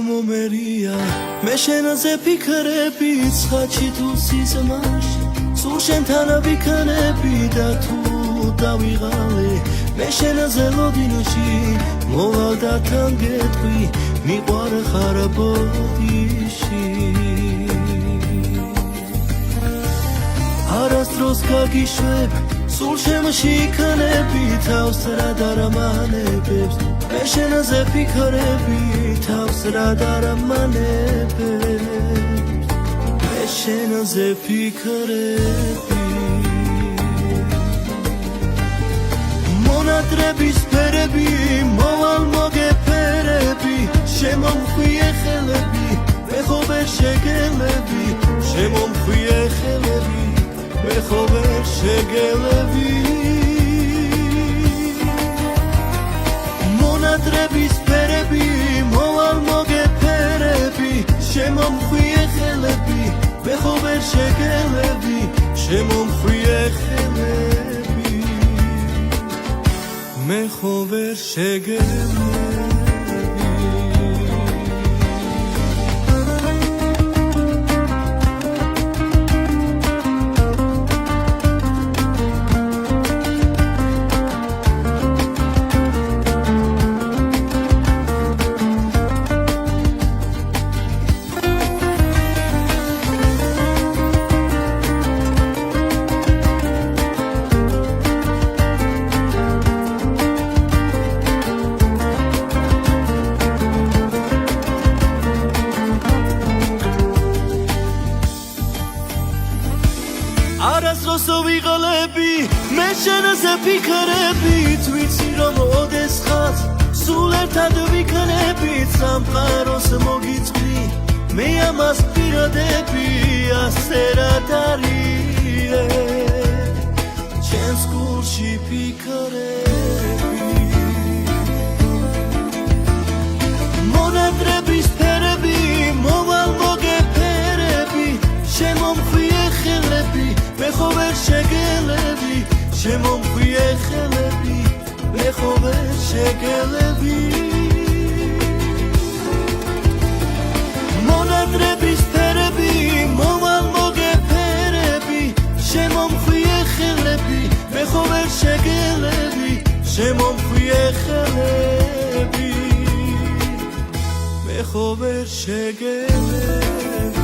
მომერია მე შენაზე ფიქრები ცხაჩი თუ სიზმარში სულ შენთან ვიქნები და თუ დავიღალე მე შენაზე ლოდინოში მოვალ და თან გეტყვი მიყვარ ხარ ბოდიში არასდროს გაგიშვებ სულ შემშიქნები თავს რა დარამანებებს მე შენაზე ფიქრები თავს რა დარამანებებს მე შენაზე ფიქრები მონადრების ფერები მოვალ მოგეფერები შემომხვიე ხელები მე ხო ვერ შეგელები შემომხვიე ხელები მე ხო ვერ შეგელები მონადრების ფერები მოვალ მოგეფერები შემომხვიე ხელები მე ხო ვერ შეგელები შემომხვიე ხელები მე ხო ვერ შეგელები არასდროს ვიღალები მე შენაზე ფიქრები თვითი რომ ოდესღაც სულ ერთად ვიქნები სამყაროს მოგიწვი მე ამას პირადები ასე რა დარიე ჩემს გულში ფიქრები მონადრების ფერები მოვალ მოგეფერები შემომხვიე ხელები მე ხო ვერ შეგელები შემომხვიე ხელები მე ხო ვერ შეგელები მონადრების ფერები მოვალ მოგეფერები შემომხვიე ხელები მე ხო ვერ შეგელები შემომხვიე ხელები მე ხო ვერ შეგელები